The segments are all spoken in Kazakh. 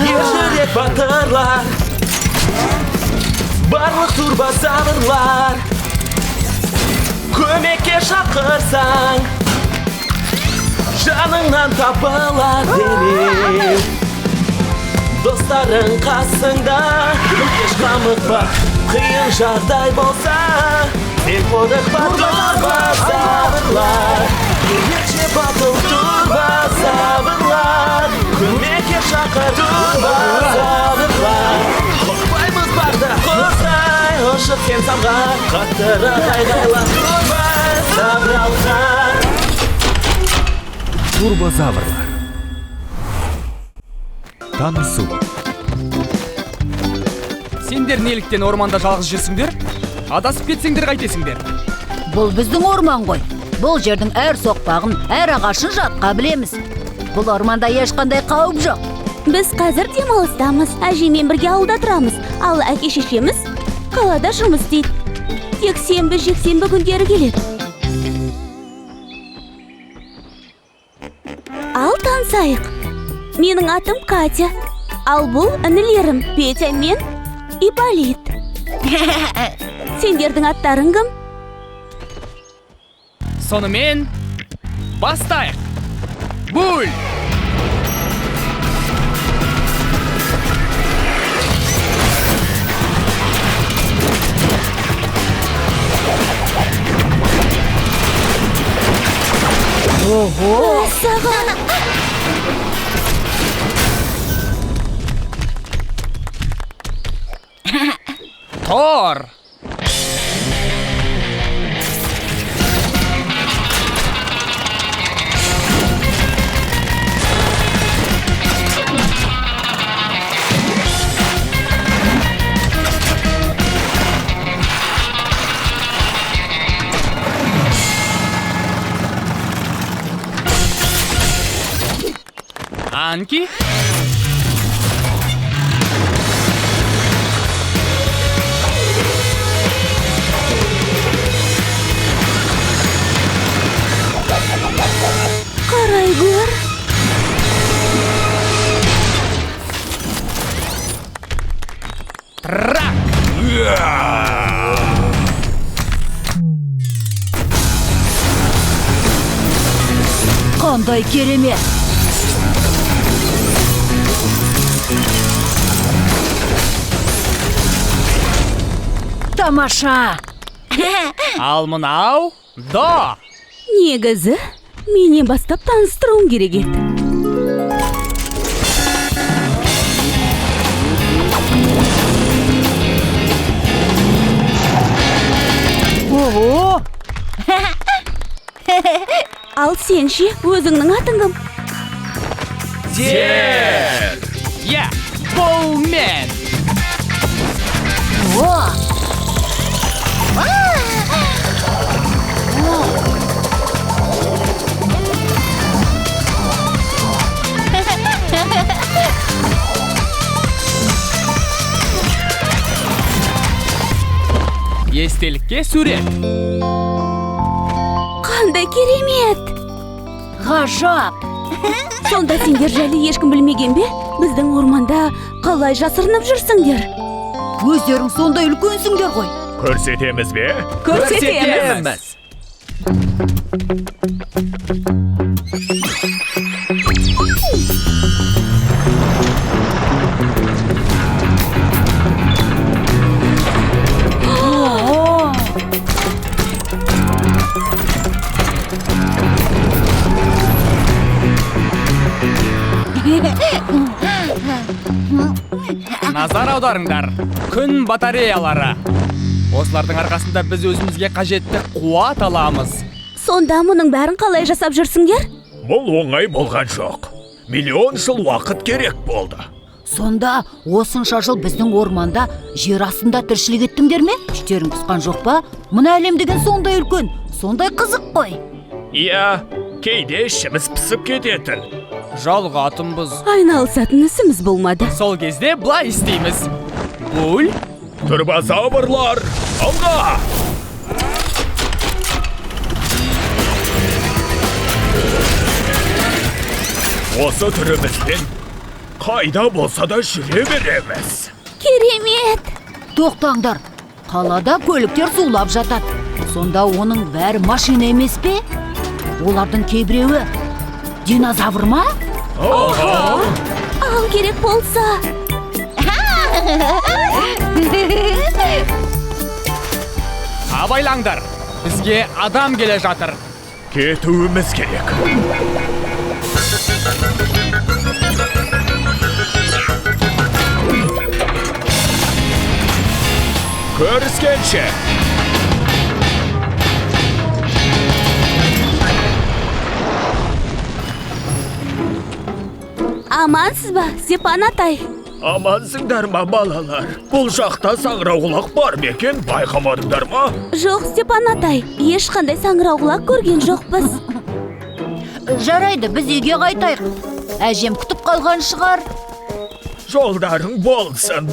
Ержүрек батырлар, барлық турбозаврлар, көмекке шақырсаң жаныңнан табылар денең. Достарың қасыңда, еш қамықпа, қиын жағдай болса, сен қорықпа, турбозаврлар, ерекше батыл турбозаврлар, көмекке шақыр турбозаврлар. Қорықпаймыз барда қосай, ұшып сен самға, қаттырақ айғайла турбозаврлар. Турбозаврлар. Танысу. Сендер неліктен орманда жалғыз жүрсіңдер? Адасып кетсеңдер қайтесіңдер? Бұл біздің орман ғой. Бұл жердің әр соқпағын, әр ағашын жатқа білеміз. Бұл орманда ешқандай қауіп жоқ. Біз қазір демалыстамыз. Әжемен бірге ауылда тұрамыз. Ал әке шешеміз қалада жұмыс істейді. Тек сенбі, жексенбі күндері келеді. Ал танысайық. Менің атым Катя. Ал бұл інілерім Петя мен Ипполит. Сендердің аттарың кім? Сонымен бастайық. Буль! Ого! Саған! Тор! Анки? Қарай гөр. Трак! Қандай керемет! Тамаша! Ал мынау до! Негізі, менен бастап таныстыруым керек еді. Ого! Ал сен ше, өзіңнің атың кім? Дер! Я, Боумен! О! Естелікке сурет. Қандай керемет! Ғажап! Сонда сендер жайлы ешкім білмеген бе? Біздің орманда қалай жасырынып жүрсіңдер? Өздерің сондай үлкенсіңдер ғой. Көрсетеміз бе? Көрсетеміз! Назар аударыңдар. Күн батареялары. Осылардың арқасында біз өзімізге қажетті қуат аламыз. Сонда мұның бәрін қалай жасап жүрсіңдер? Бұл оңай болған жоқ. Миллион жыл уақыт керек болды. Сонда осынша жыл біздің орманда жер астында тіршілік еттіңдер ме? Іштерің пысқан жоқ па? Мына әлем деген сондай үлкен, сондай қызық қой. Иә, кейде ішіміз пысып кететін. Жалғатынбыз. Айналысатын ісіміз болмады. Сол кезде былай істейміз. Буль! Турбозаврлар, алға! осы түрімізбен қайда болса да жүре береміз. Керемет! Тоқтаңдар, қалада көліктер зулап жатады. Сонда оның бәрі машина емес пе? Олардың кейбіреуі динозавр ма? Ал керек болса. Абайлаңдар, бізге адам келе жатыр. Кетуіміз керек. Көріскенше. Амансыз ба, Степан атай? Амансыңдар ма, балалар? Бұл жақта саңырауқұлақ бар ма екен, байқамадыңдар ма? Жоқ, Степан атай, ешқандай саңырауқұлақ көрген жоқпыз. Жарайды, біз үйге қайтайық. Әжем күтіп қалған шығар. Жолдарың болсын.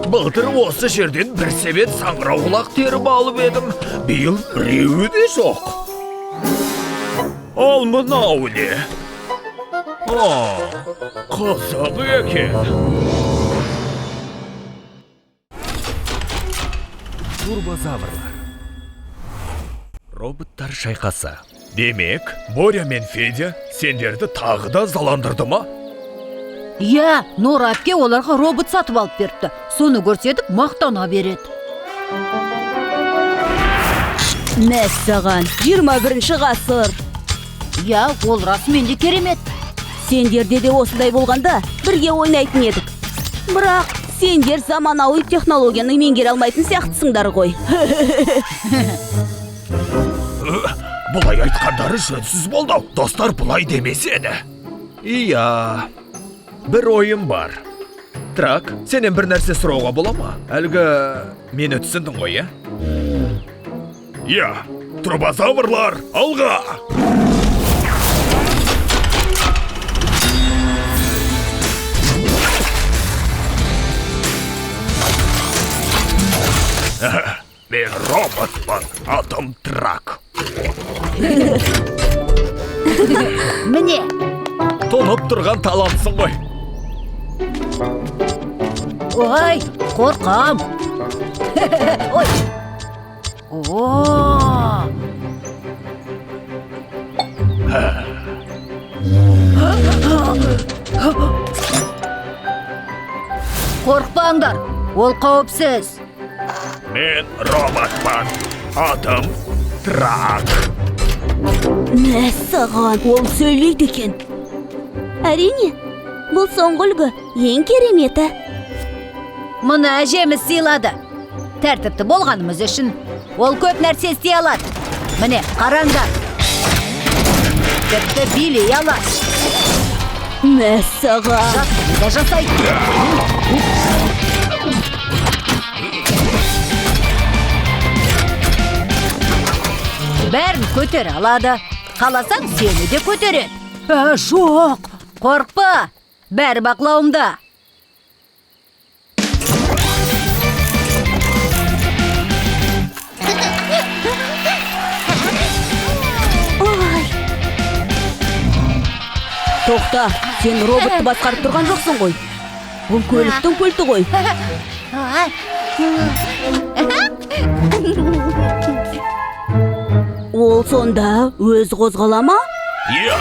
Былтыр осы жерден бір себет саңырауқұлақ теріп алып едім. Биыл біреуі де жоқ. Ал мынау не? Қызық екен. Турбозаврлар. Роботтар шайқасы. Демек, Боря мен Федя сендерді тағы да заландырды ма? Иә, Нора әпке оларға робот сатып алып берді. Соны көрсетіп мақтана береді. Мәссаған, 21-ші ғасыр. Иә, ол расымен де керемет. Сендерде де осындай болғанда бірге ойнайтын едік. Бірақ сендер заманауи технологияны меңгере алмайтын сияқтысыңдар ғой. Бұлай айтқандары жөнсіз болды. Достар бұлай демесені. Иә, бір ойым бар. Трак, сенен бір нәрсе сұрауға бола ма? Әлгі мені түсіндің ғой, е? Иә, турбозаврлар, алға! Мен роботпын, атым Трак. Міне, Тұнып тұрған талантсың ғой. ой, қорқам. Ой. Қорқпаңдар, ол қауіпсіз. Мен роботпын, атым Трак. Мәссаған, ол сөйлейді екен. Әрине, бұл соңғы үлгі ең кереметі. Мұны әжеміз сыйлады. Тәртіпті болғанымыз үшін ол көп нәрсе істей алады. Міне, қараңдар. Тіпті билей алады. Мәссаған. Жақсы да жасайды. Бәрін көтер алады. Қаласаң сені де көтереді. Жоқ, қорқпа. Бәрі бақылауымда. Тоқта, сен роботты басқарып тұрған жоқсың ғой. Бұл көліктің пульті ғой. Ол сонда өз қозғала ма? Иә.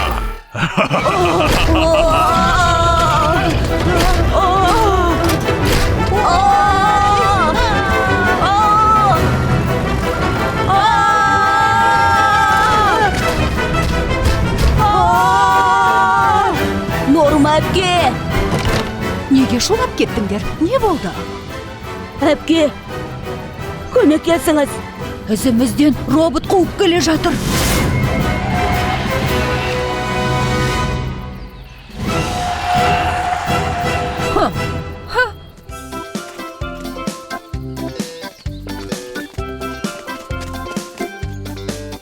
Норма әпке! Неге шулап кеттіңдер? Не болды? Әпке, көмектесіңіз. Ізімізден робот қуып келе жатыр.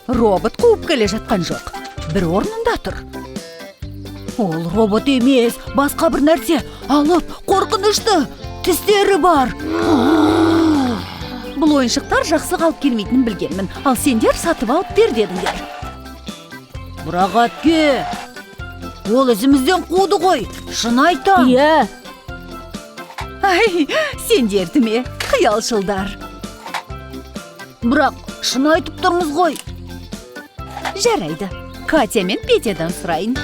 Робот қуып келе жатқан жоқ. Бір орнында тұр. Ол робот емес, басқа бір нәрсе. Алып, қорқынышты. Тістері бар. Бұл ойыншықтар жақсы қалып келмейтінін білгенмін. Ал сендер сатып алып бер дедіңдер. Бірақ әпке, ол ізімізден қуды ғой, шын айтам. Иә. Ай, сендерді ме, қиялшылдар. Бірақ шын айтып тұрмыз ғой. Жарайды, Катя мен Петядан сұрайын.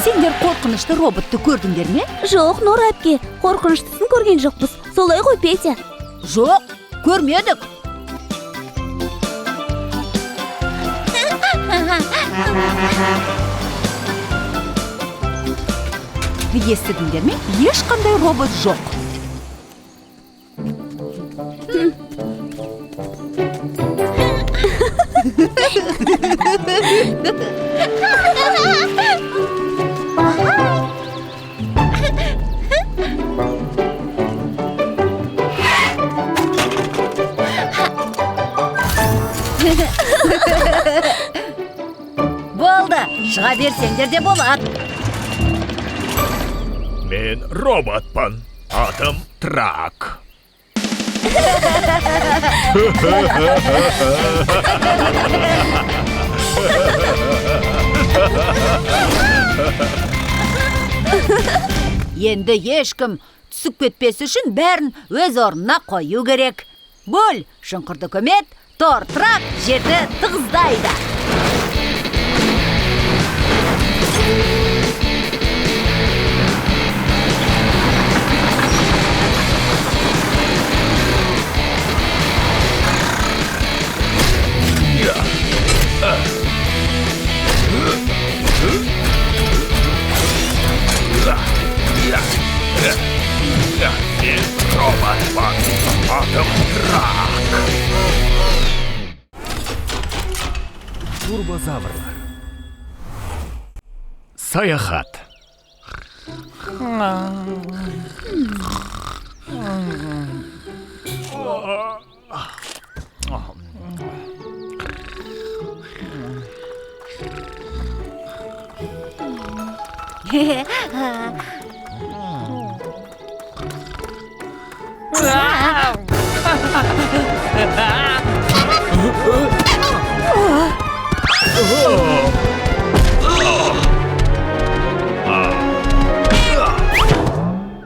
Сендер қорқынышты роботты көрдіңдер ме? Жоқ, Нора әпке, қорқыныштысын көрген жоқпыз. Солай ғой, Петя? Жоқ, көрмедік. Естідіңдер ме? Ешқандай робот жоқ. Болды, шыға берсеңдер де болады. Мен роботпын. Атым Трак. Енді ешкім түсіп кетпес үшін бәрін өз орнына қою керек. Бөл, шұңқырды көмет, Тор Трак жерді тығыздайды. Мен роботпын. Атым Трак. Турбозаврлар. Саяхат.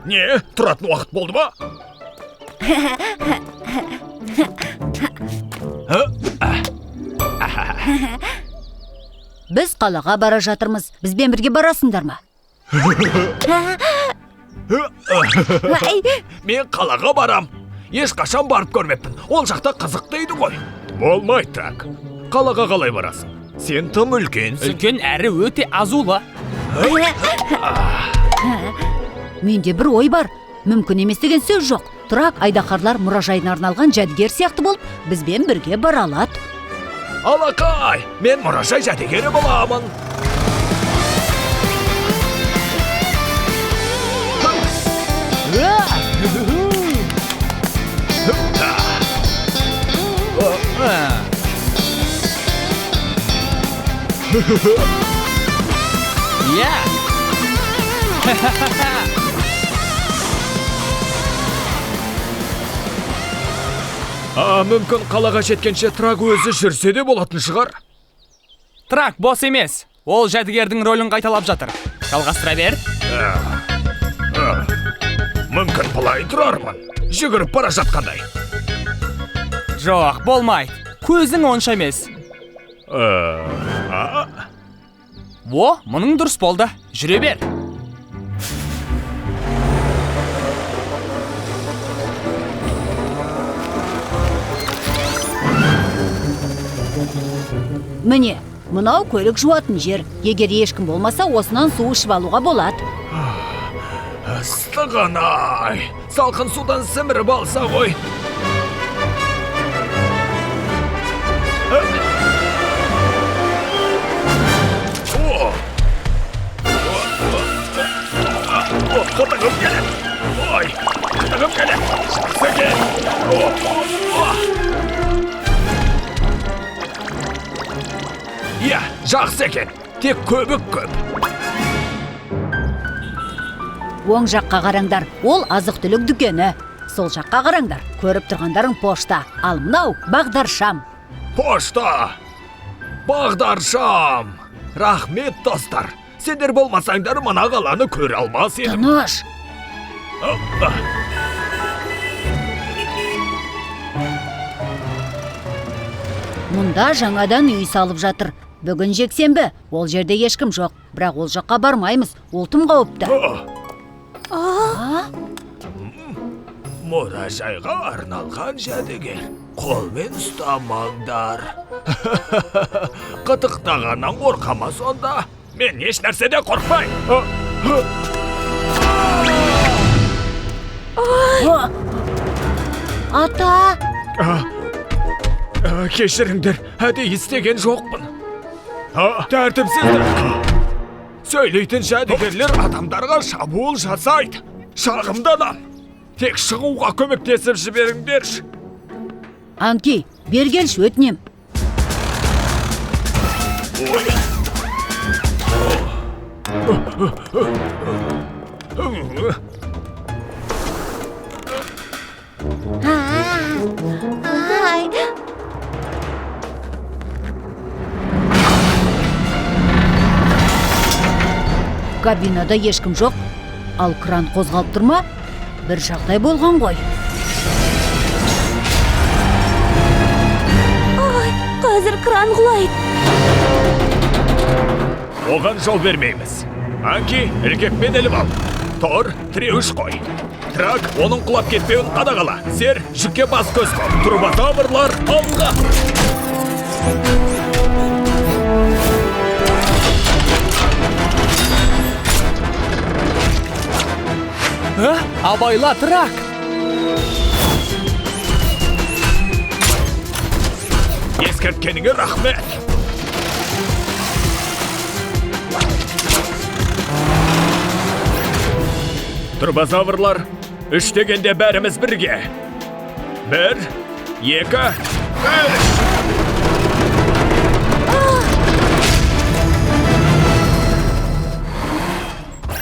Не, тұратын уақыт болды ма? Біз қалаға бара жатырмыз. Бізбен бірге барасыңдар ма? Мен қалаға барам. Ешқашан барып көрмеппін. Ол жақта қызық дейді ғой. Болмайды, Трак. Қалаға қалай барасың? Сен тым үлкенсің. Үлкен әрі өте азулы. Менде бір ой бар. Мүмкін емес деген сөз жоқ. Трак айдақарлар мұражайына арналған жәдігер сияқты болып, бізбен бірге бара алады. Алақай, мен мұражай жәдігері боламын. Иә. Мүмкін қалаға жеткенше Трак өзі жүрсе де болатын шығар. Трак бос емес. Ол жәдігердің рөлін қайталап жатыр. Жалғастыра бер. Мүмкін бұлай тұрармын. Жүгіріп бара жатқандай. Жоқ, болмайды. Көзің онша емес. Во, мұның дұрыс болды. Жүре бер. Міне, мынау көлік жуатын жер. Егер ешкім болмаса, осынан су ішіп алуға болады. Ыстығын-ай, салқын судан сіміріп алса ғой. Қытығым келеді. Ой, қытығым келеді. Жақсы кел. Иә, жақсы екен. Тек көбік көп. Оң жаққа қараңдар, ол азық-түлік дүкені. Сол жаққа қараңдар, көріп тұрғандарың пошта. Ал мынау бағдаршам. Пошта! Бағдаршам! Рахмет, достар! Сендер болмасаңдар мына қаланы көре алмас едім. Тыныш. Мұнда жаңадан үй салып жатыр. Бүгін жексенбі, ол жерде ешкім жоқ. Бірақ ол жаққа бармаймыз, ол тым қауіпті. Мұражайға арналған жәдігер. Қолмен ұстамаңдар. Қытықтағаннан қорқама сонда. Мен еш нәрседе қорқпай. Ата! Кешіріңдер, әдейі істеген жоқпын. Тәртіпсіздік. Сөйлейтін жәдігерлер адамдарға шабуыл жасайды. Шағымданам. Тек шығуға көмектесіп жіберіңдерші. Анки, бергелші өтінем. Кабинада ешкім жоқ, ал кран қозғалып тұрма? Бір жағдай болған ғой. Ай, қазір кран құлайды. Оған жол бермейміз. Анки, ілгекпен іліп ал. Тор, тіреуіш қой. Трак, оның құлап кетпеуін қадағала. Сер, жүкке бас көз қол. Турбозаврлар, алға! Абайла, Трак! Ескерткеніңе рахмет. Турбозаврлар, үш дегенде бәріміз бірге. 1, 2, 3.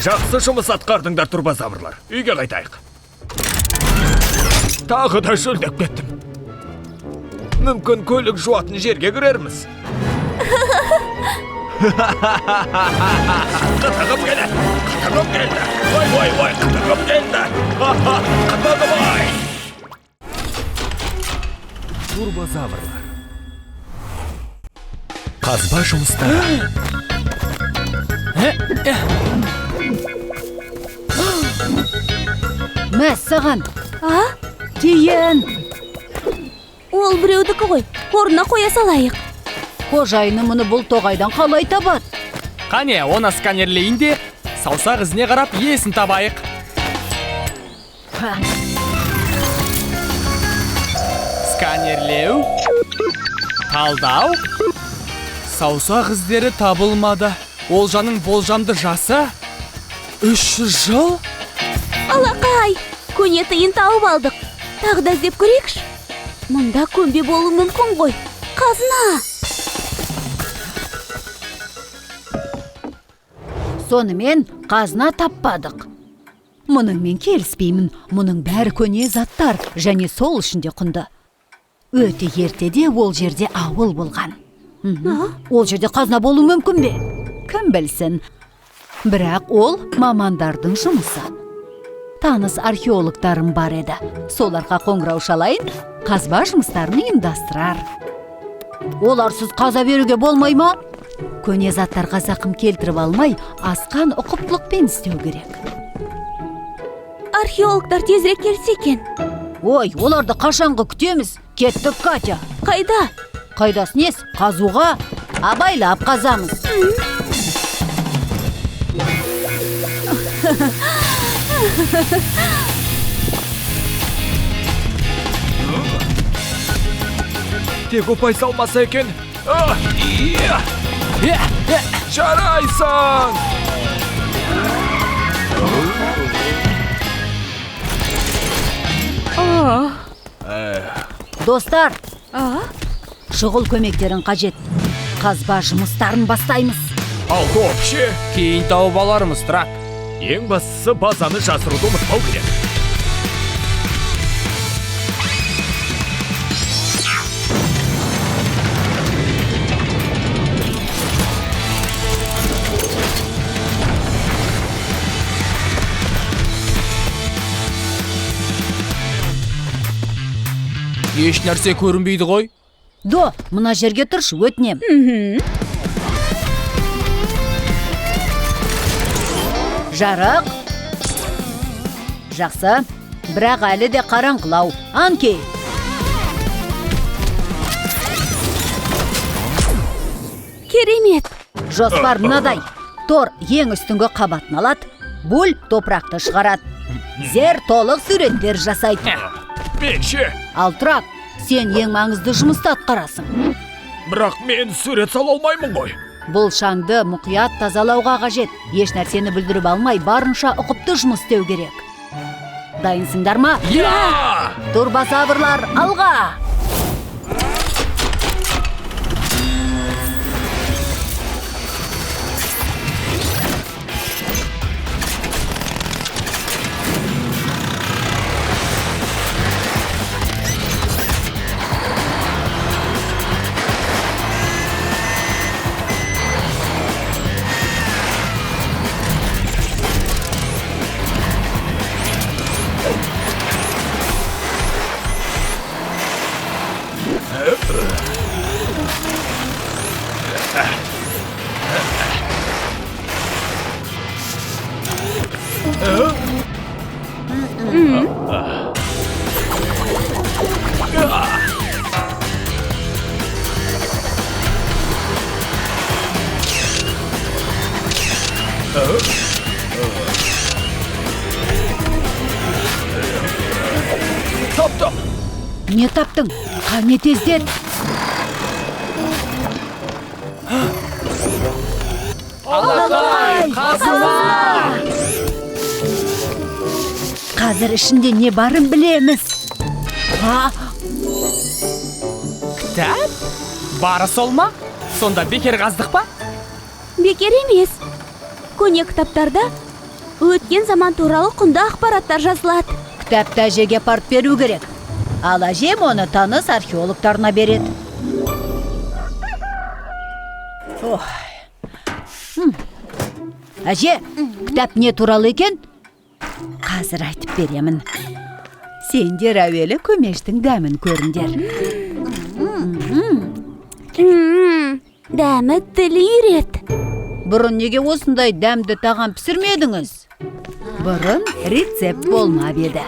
Жақсы жұмыс атқардыңдар, турбозаврлар. Үйге қайтайық. Тағы да шөлдеп кеттім. Мүмкін көлік жуатын жерге кірерміз. Қытығым келді. Қытығым келді. Ой, қытығым келді. Қытығым ай. Турбозаврлар. Қазба жұмыстары. Мәс саған, А? тиен. Ол біреудікі ғой, орнына қоя салайық. Қожайыны мұны бұл тоғайдан қалай табады? Қане, оны сканерлейін де, саусақ ізіне қарап иесін табайық. Сканерлеу, талдау, саусақ іздері табылмады. Олжаның болжамды жасы 300 жыл? Алақай, көне тиын тауып алдық. Тағы да іздеп көрейікші. Мұнда көмбе болу мүмкін ғой. Қазына! Сонымен қазына таппадық. Мұның мен келіспеймін. Мұның бәрі көне заттар және сол ішінде құнды. Өте ертеде ол жерде ауыл болған. Ол жерде қазына болу мүмкін бе? Кім білсін? Бірақ ол мамандардың жұмысы. Таныс археологтарым бар еді. Соларға қоңырау шалайын, қазба жұмыстарын ұйымдастырар. Оларсыз қаза беруге болмай ма? Көне заттарға зақым келтіріп алмай, асқан ұқыптылықпен істеу керек. Археологтар тезірек келсе екен. Ой, оларды қашанғы күтеміз? Кеттік, Катя. Қайда? Қайдас нес? Қазуға? Абайлап қазамыз. Тек ұпай салмаса екен. Жарайсың! Достар, шұғыл көмектерін қажет. Қазба жұмыстарын бастаймыз. Ал көпше, Кейін тауып алармыз, Трак. ең бастысы базаны жасыруды ұмытпау керек. еш нәрсе көрінбейді ғой. До, мына жерге тұршы, өтінем. Жарық. Жақсы. Бірақ әлі де қараңғылау. Анки. Керемет. Жоспар мынадай. Тор ең үстіңгі қабатын алады, Буль топырақты шығарады. Зер толық суреттер жасайды. Мен ше, Ал Трак, сен ең маңызды жұмысты атқарасың. бірақ мен сурет сала алмаймын ғой. Бұл шаңды мұқият тазалауға қажет. Еш нәрсені бүлдіріп алмай, барынша ұқыпты жұмыс істеу керек. Дайынсыңдар ма? Я! Турбозаврлар, алға! Таптым. Не таптың? Қане тездет! Алақай, Қазір ішінде не барын білеміз. Кітап? Бары сол ма? Сонда бекер қаздық па? Бекер емес. Көне кітаптарда өткен заман туралы құнды ақпараттар жазылады. Кітапты әжеге апарып беру керек. Ал әжем оны таныс археологтарына береді. Әже, кітап не туралы екен? Қазір айтып беремін. Сендер әуелі көмештің дәмін көріңдер. Дәмі тіл үйрет. Бұрын неге осындай дәмді тағам пісірмедіңіз? Бұрын рецепт болмап еді.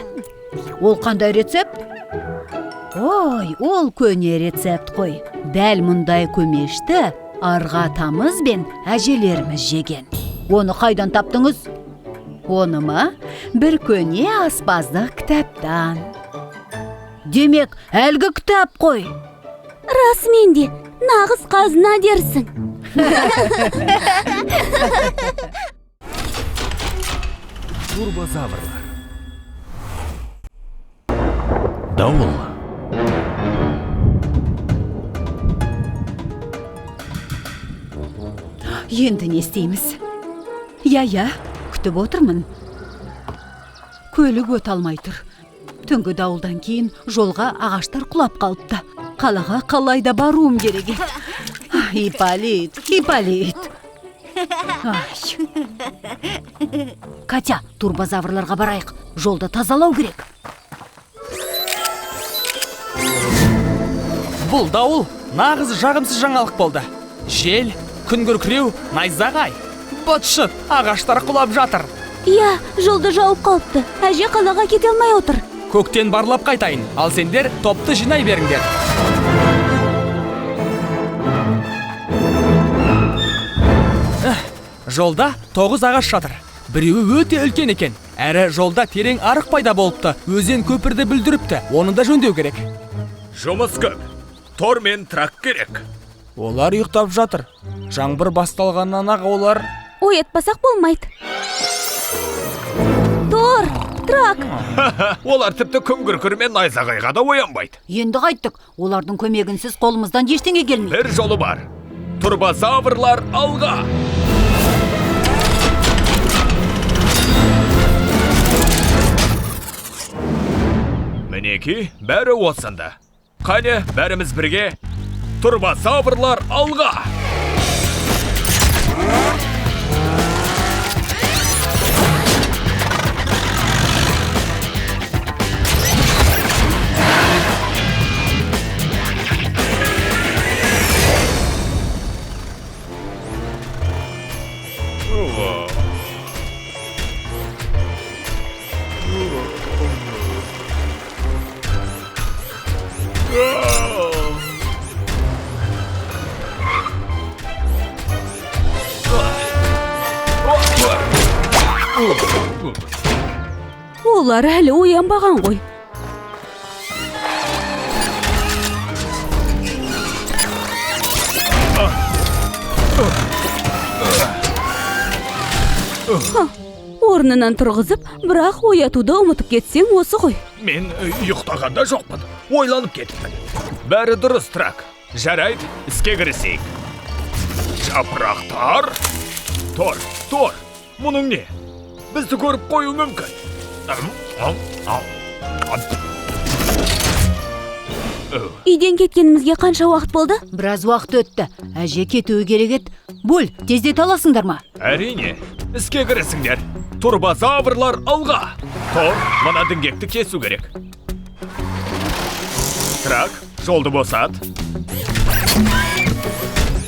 Ол қандай рецепт? Ой, ол көне рецепт қой. Дәл мұндай көмешті арға тамыз бен әжелеріміз жеген. Оны қайдан таптыңыз? Оны ма? Бір көне аспаздық кітаптан. Демек, әлгі кітап қой. Расымен де, нағыз қазына дерсің. Турбозаврлар. Дауыл. Енді не істейміз? Я, күтіп отырмын. Көлік өте алмай тұр. Түнгі дауылдан кейін жолға ағаштар құлап қалыпты. Қалаға қалайда баруым керек. Ипполит. Катя, турбозаврларға барайық. Жолды тазалау керек. Бұл дауыл нағыз жағымсыз жаңалық болды. Жел, күн күркіреу, найзағай. Быт-шыт, ағаштар құлап жатыр. Я, жолды жауып қалыпты. Әже қалаға кете алмай отыр. Көктен барлап қайтайын, ал сендер топты жинай беріңдер. Жолда 9 ағаш жатыр. Біреуі өте үлкен екен. Әрі жолда терең арық пайда болыпты. Өзен көпірді бүлдіріпті. Оны да жөндеу керек. Жұмыс көп. Тор мен Трак керек. Олар ұйықтап жатыр. Жаңбыр басталғаннан ақ олар... Оятпасақ болмайды. Тор, Трак. Олар тіпті күн күркірмен найзағайға да оянбайды. Енді қайттық. Олардың көмегінсіз қолымыздан ештеңе келмейді. Бір жолы бар. Турбозаврлар алға. Мінеки, бәрі осында. Қане, бәріміз бірге. Турбозаврлар алға. Олар әлі оянбаған ғой. Орнынан тұрғызып, бірақ оятуды ұмытып кетсең осы ғой. Мен ұйықтағанда жоқпын, ойланып кетіппін. Бәрі дұрыс, Трак. Жарайды, іске кірісейік. Жапырақтар. Тор, мұның не? Бізді көріп қою мүмкін. Үйден кеткенімізге қанша уақыт болды? Біраз уақыт өтті. Әже кетуі керек еді. Бол, тездете аласыңдар ма? Әрине, іске кірісіңдер. Турбозаврлар алға. Тор, мына діңгекті кесу керек. Трак, жолды босат.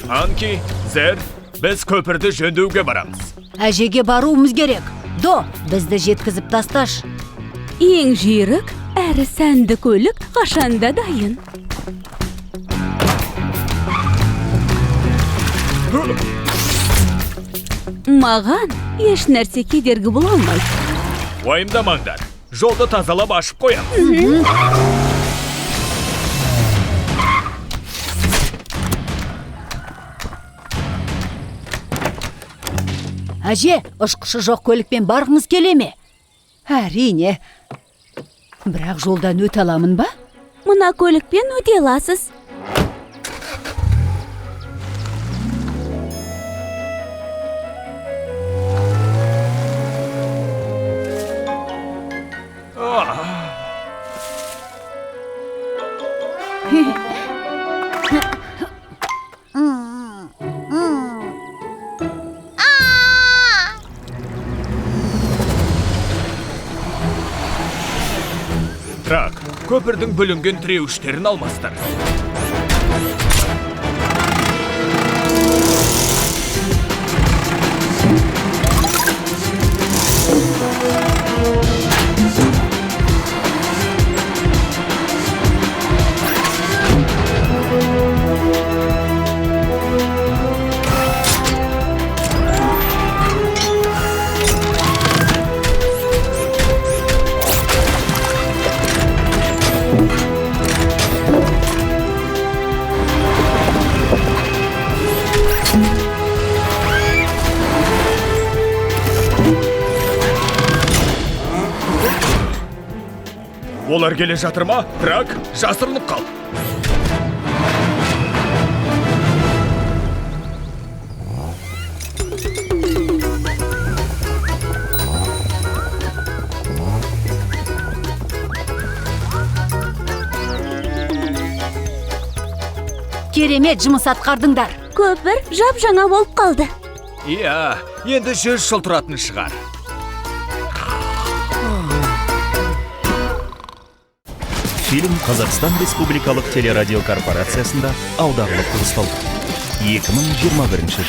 Анки, Зер, біз көпірді жөндеуге барамыз. Әжеге баруымыз керек. До, бізді жеткізіп тасташ. Ең жүйрік, әрі сәнді көлік қашанда дайын. Маған еш нәрсе кедергі бола алмайды. Уайымдамаңдар, жолды тазалап ашып қоямыз. Әже, ұшқышы жоқ көлікпен барғыңыз келе ме? Әрине. Бірақ жолдан өте аламын ба? Мына көлікпен өте аласыз. Трак, көпірдің бүлінген тіреуіштерін алмастыр. Олар келе жатыр ма? Трак, жасырынып қал. Керемет жұмыс атқардыңдар. Көпір жап-жаңа болып қалды. Иә, енді 100 жыл тұратын шығар. Фильм Қазақстан Республикалық телерадиокорпорациясында аударылып дыбысталды. 2021 жыл.